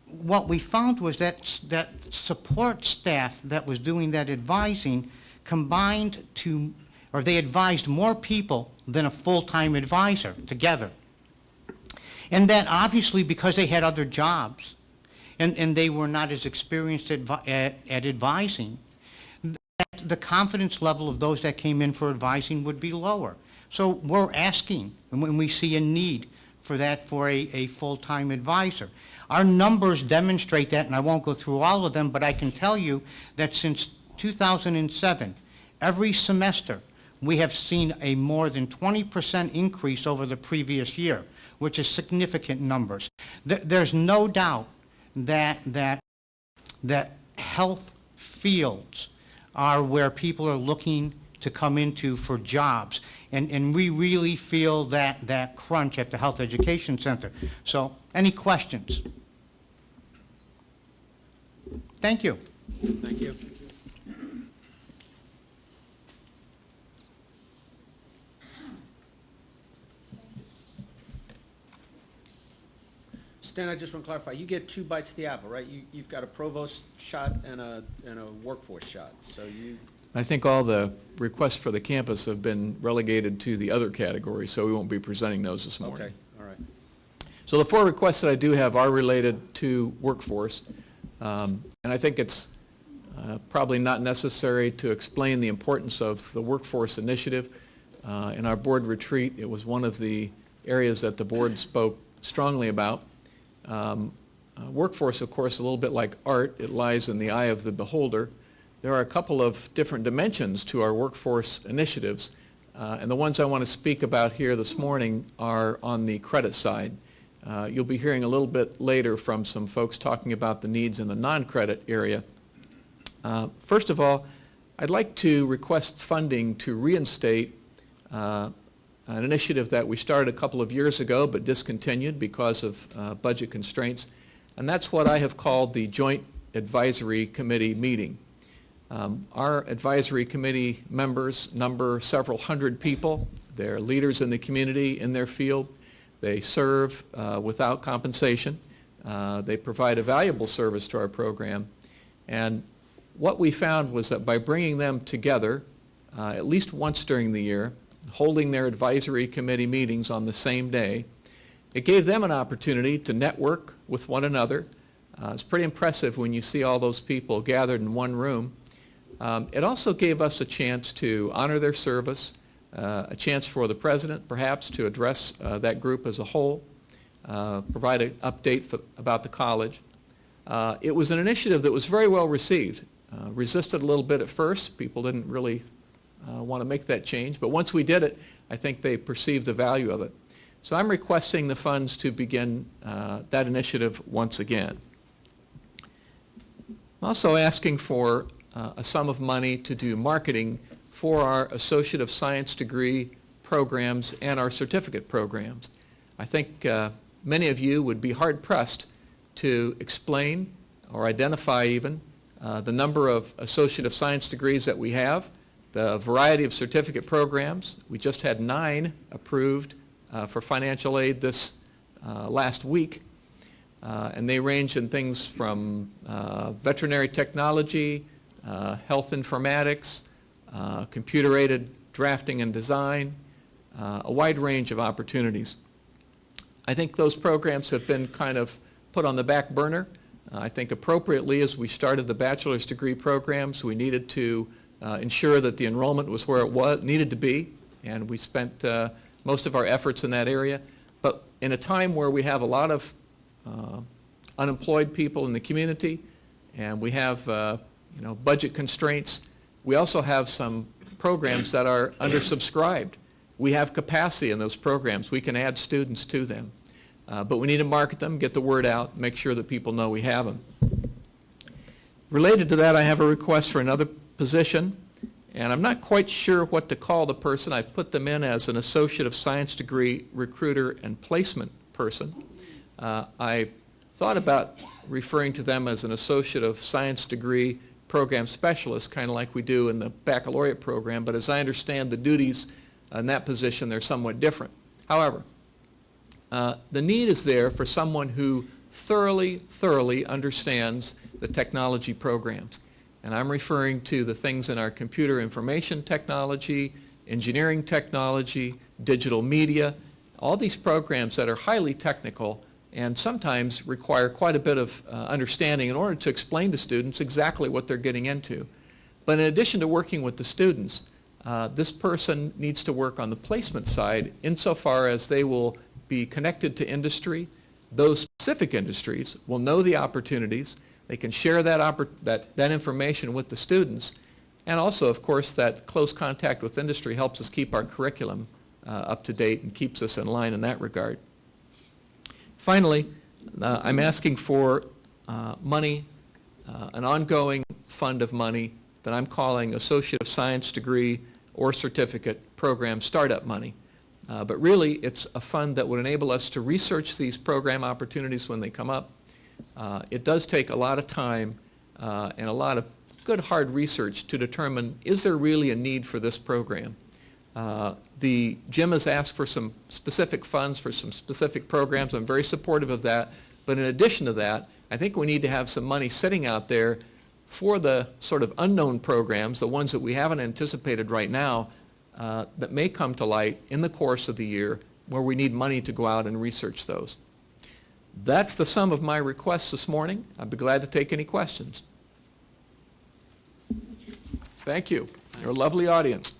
what we found was that support staff that was doing that advising combined to, or they advised more people than a full-time advisor together. And that obviously because they had other jobs and they were not as experienced at advising, the confidence level of those that came in for advising would be lower. So we're asking, and when we see a need for that for a full-time advisor. Our numbers demonstrate that, and I won't go through all of them, but I can tell you that since 2007, every semester, we have seen a more than 20% increase over the previous year, which is significant numbers. There's no doubt that health fields are where people are looking to come into for jobs. And we really feel that crunch at the Health Education Center. So, any questions? Thank you. Thank you. Stan, I just want to clarify, you get 2 bites of the apple, right? You've got a provost shot and a workforce shot, so you... I think all the requests for the campus have been relegated to the other category, so we won't be presenting those this morning. Okay, all right. So the 4 requests that I do have are related to workforce, and I think it's probably not necessary to explain the importance of the workforce initiative. In our board retreat, it was one of the areas that the board spoke strongly about. Workforce, of course, a little bit like art, it lies in the eye of the beholder. There are a couple of different dimensions to our workforce initiatives, and the ones I want to speak about here this morning are on the credit side. You'll be hearing a little bit later from some folks talking about the needs in the non-credit area. First of all, I'd like to request funding to reinstate an initiative that we started a couple of years ago but discontinued because of budget constraints, and that's what I have called the Joint Advisory Committee meeting. Our advisory committee members number several hundred people. They're leaders in the community in their field. They serve without compensation. They provide a valuable service to our program, and what we found was that by bringing them together at least once during the year, holding their advisory committee meetings on the same day, it gave them an opportunity to network with one another. It's pretty impressive when you see all those people gathered in one room. It also gave us a chance to honor their service, a chance for the president perhaps to address that group as a whole, provide an update about the college. It was an initiative that was very well received. Resisted a little bit at first. People didn't really want to make that change, but once we did it, I think they perceived the value of it. So I'm requesting the funds to begin that initiative once again. I'm also asking for a sum of money to do marketing for our Associate of Science degree programs and our certificate programs. I think many of you would be hard-pressed to explain or identify even the number of Associate of Science degrees that we have, the variety of certificate programs. We just had 9 approved for financial aid this last week, and they range in things from veterinary technology, health informatics, computer-aided drafting and design, a wide range of opportunities. I think those programs have been kind of put on the back burner. I think appropriately, as we started the bachelor's degree programs, we needed to ensure that the enrollment was where it needed to be, and we spent most of our efforts in that area. But in a time where we have a lot of unemployed people in the community, and we have budget constraints, we also have some programs that are undersubscribed. We have capacity in those programs. We can add students to them. But we need to market them, get the word out, make sure that people know we have them. Related to that, I have a request for another position, and I'm not quite sure what to call the person. I've put them in as an Associate of Science degree recruiter and placement person. I thought about referring to them as an Associate of Science degree program specialist, kind of like we do in the baccalaureate program, but as I understand the duties in that position, they're somewhat different. However, the need is there for someone who thoroughly understands the technology programs. And I'm referring to the things in our computer information technology, engineering technology, digital media, all these programs that are highly technical and sometimes require quite a bit of understanding in order to explain to students exactly what they're getting into. But in addition to working with the students, this person needs to work on the placement side insofar as they will be connected to industry. Those specific industries will know the opportunities. They can share that information with the students. And also, of course, that close contact with industry helps us keep our curriculum up to date and keeps us in line in that regard. Finally, I'm asking for money, an ongoing fund of money that I'm calling Associate of Science degree or certificate program startup money. But really, it's a fund that would enable us to research these program opportunities when they come up. It does take a lot of time and a lot of good hard research to determine, is there really a need for this program? The Jim has asked for some specific funds for some specific programs. I'm very supportive of that. But in addition to that, I think we need to have some money sitting out there for the sort of unknown programs, the ones that we haven't anticipated right now, that may come to light in the course of the year where we need money to go out and research those. That's the sum of my requests this morning. I'd be glad to take any questions. Thank you. You're a lovely audience.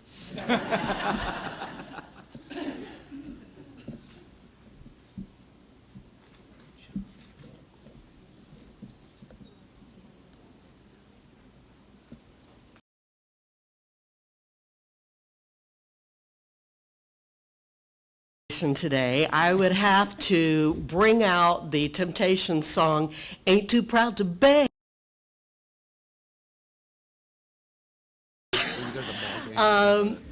Today, I would have to bring out the Temptations song, Ain't Too Proud to Beg.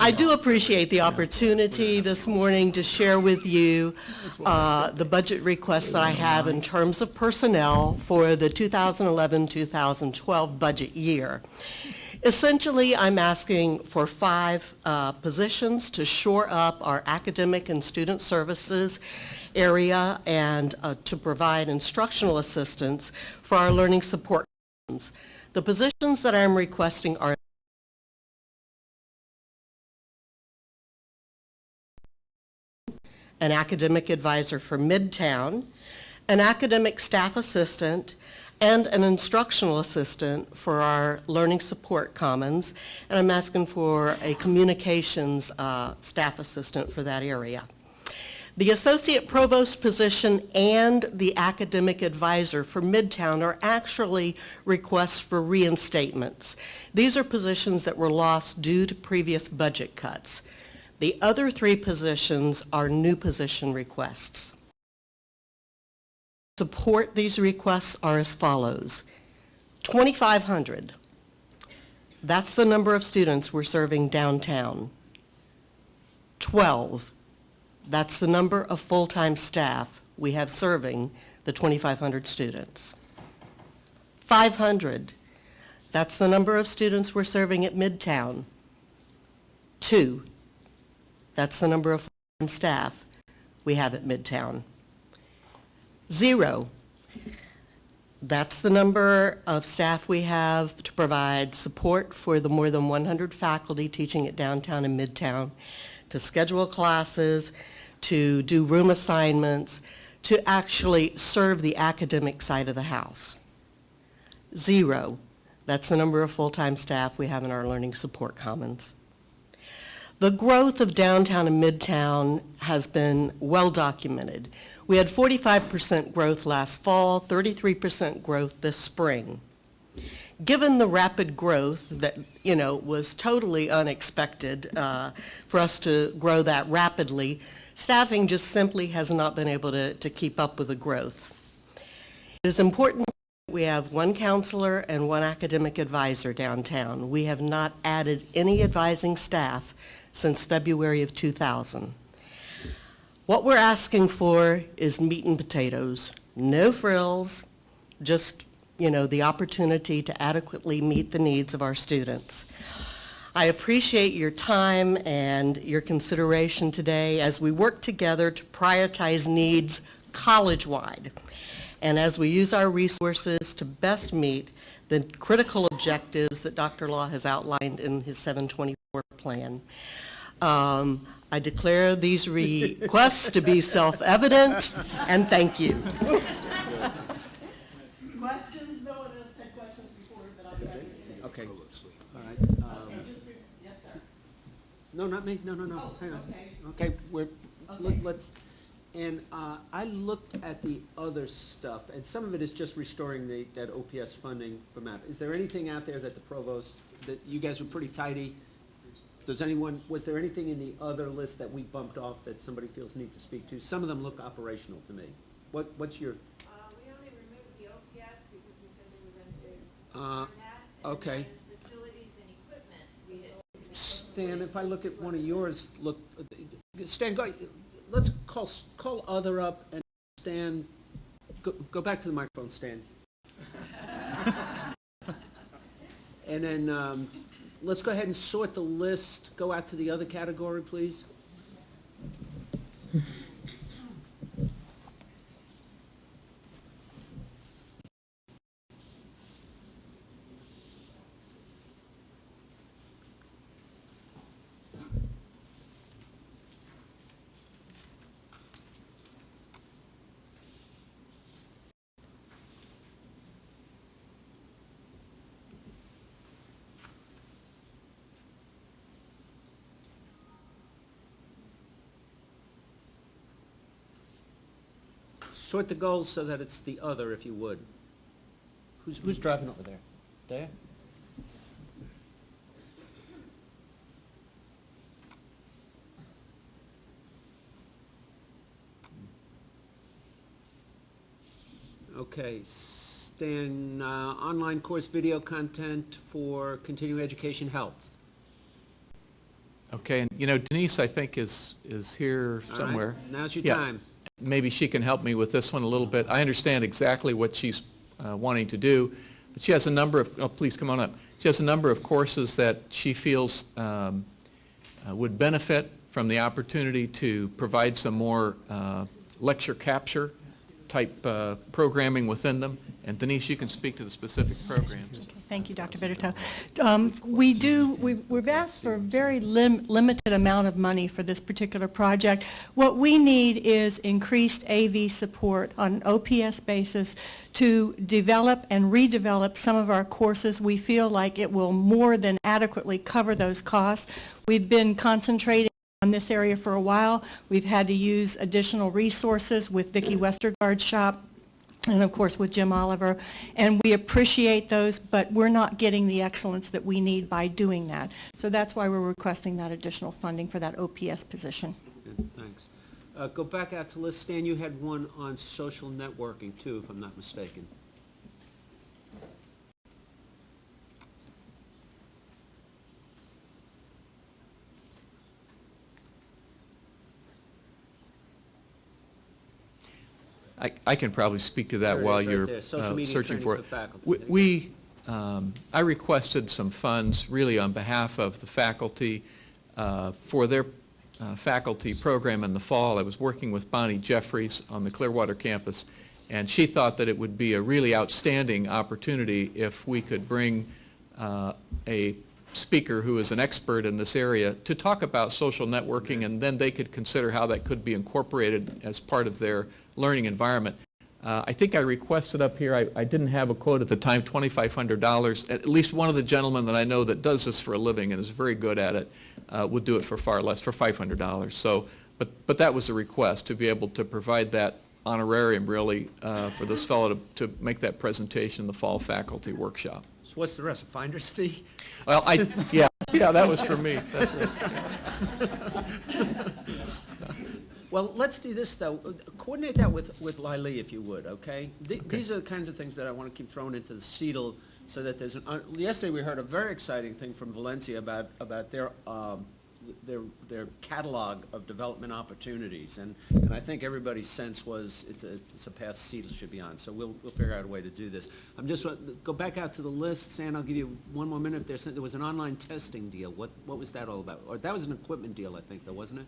I do appreciate the opportunity this morning to share with you the budget requests that I have in terms of personnel for the 2011-2012 budget year. Essentially, I'm asking for 5 positions to shore up our academic and student services area and to provide instructional assistance for our learning support. The positions that I'm requesting are an academic advisor for Midtown, an academic staff assistant, and an instructional assistant for our learning support commons, and I'm asking for a communications staff assistant for that area. The associate provost position and the academic advisor for Midtown are actually requests for reinstatements. These are positions that were lost due to previous budget cuts. The other 3 positions are new position requests. Support these requests are as follows. 2,500. That's the number of students we're serving downtown. 12. That's the number of full-time staff we have serving the 2,500 students. 500. That's the number of students we're serving at Midtown. 2. That's the number of full-time staff we have at Midtown. 0. That's the number of staff we have to provide support for the more than 100 faculty teaching at downtown and Midtown, to schedule classes, to do room assignments, to actually serve the academic side of the house. 0. That's the number of full-time staff we have in our learning support commons. The growth of downtown and Midtown has been well documented. We had 45% growth last fall, 33% growth this spring. Given the rapid growth that, was totally unexpected for us to grow that rapidly, staffing just simply has not been able to keep up with the growth. It is important that we have 1 counselor and 1 academic advisor downtown. We have not added any advising staff since February of 2000. What we're asking for is meat and potatoes, no frills, just, the opportunity to adequately meet the needs of our students. I appreciate your time and your consideration today as we work together to prioritize needs college-wide, and as we use our resources to best meet the critical objectives that Dr. Law has outlined in his 724 plan. I declare these requests to be self-evident, and thank you. Questions? No one else had questions before, but I'll try to. Okay. All right. Yes, sir. No, not me. No. Oh, Hang on. okay. Okay, Okay. let's, and I looked at the other stuff, and some of it is just restoring that OPS funding for MAP. Is there anything out there that the provost, that you guys were pretty tidy? Was there anything in the other list that we bumped off that somebody feels needs to speak to? Some of them look operational to me. What's your? We only removed the OPS because we said we were going to learn that. Okay. And then facilities and equipment, we had. Stan, if I look at one of yours, look, Stan, let's call other up, and Stan, go back to the microphone, Stan. And then let's go ahead and sort the list. Go out to the other category, please. Sort the goals so that it's the other, if you would. Who's driving over there? There? Okay, Stan, online course video content for continuing education health. Okay, and you know, Denise, I think, is here All somewhere. right, now's your Yeah. time. Maybe she can help me with this one a little bit. I understand exactly what she's wanting to do, but she has a number of, oh, please come on up. She has a number of courses that she feels would benefit from the opportunity to provide some more lecture capture type programming within them. And Denise, you can speak to the specific programs. Thank you, Dr. Bitterto. We've asked for a very limited amount of money for this particular project. What we need is increased AV support on an OPS basis to develop and redevelop some of our courses. We feel like it will more than adequately cover those costs. We've been concentrating on this area for a while. We've had to use additional resources with Vicki Westergaard's shop, and of course with Jim Oliver, and we appreciate those, but we're not getting the excellence that we need by doing that. So that's why we're requesting that additional funding for that OPS position. Good, thanks. Go back out to list. Stan, you had one on social networking too, if I'm not mistaken. I can probably speak to that There it while is, right you're there. Social media searching training for for it. faculty. I requested some funds really on behalf of the faculty for their faculty program in the fall. I was working with Bonnie Jeffries on the Clearwater campus, and she thought that it would be a really outstanding opportunity if we could bring a speaker who is an expert in this area to talk about social networking, and then they could consider how that could be incorporated as part of their learning environment. I think I requested up here, I didn't have a quote at the time, $2,500. At least one of the gentlemen that I know that does this for a living and is very good at it would do it for far less, for $500. So, but that was a request, to be able to provide that honorarium really for this fellow to make that presentation in the fall faculty workshop. So what's the rest, a finder's fee? Well, yeah, that was for me. That's right. Well, let's do this, though. Coordinate that with Lily, if you would, okay? These are the kinds of things that I want to keep throwing into the CETL so that there's yesterday we heard a very exciting thing from Valencia about their catalog of development opportunities, and I think everybody's sense was it's a path CETL should be on, so we'll figure out a way to do this. I'm just, go back out to the list, Sam, I'll give you one more minute. There was an online testing deal. What was that all about? Or that was an equipment deal, I think, though, wasn't it?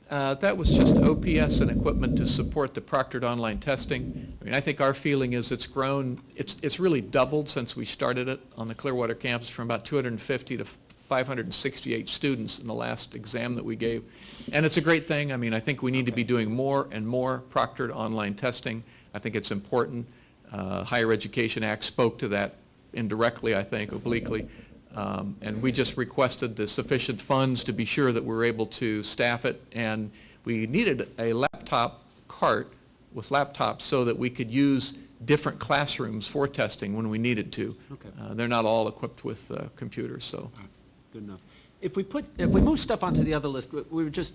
That was just OPS and equipment to support the proctored online testing. I mean, I think our feeling is it's grown, it's really doubled since we started it on the Clearwater campus, from about 250 to 568 students in the last exam that we gave. And it's a great thing. I mean, I think we need to be doing more and more proctored online testing. I think it's important. Higher Education Act spoke to that indirectly, I think, obliquely. And we just requested the sufficient funds to be sure that we're able to staff it, and we needed a laptop cart with laptops so that we could use different classrooms for testing when we needed to. Okay. They're not all equipped with computers, so. Good enough. If we move stuff onto the other list, we were just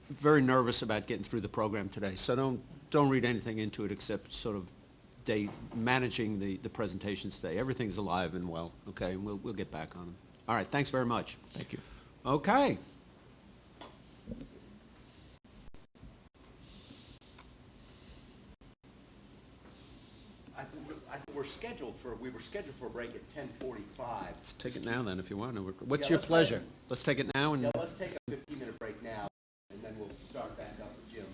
very nervous about getting through the program today, so don't read anything into it except sort of managing the presentations today. Everything's alive and well, okay, and we'll get back on them. All right, thanks very much. Thank you. Okay. I think we were scheduled for a break at 10:45. Let's take it now then, if you want to. What's Yeah, your let's go pleasure? ahead. Let's take it now and... Yeah, let's take a 15-minute break now, and then we'll start back up with Jim.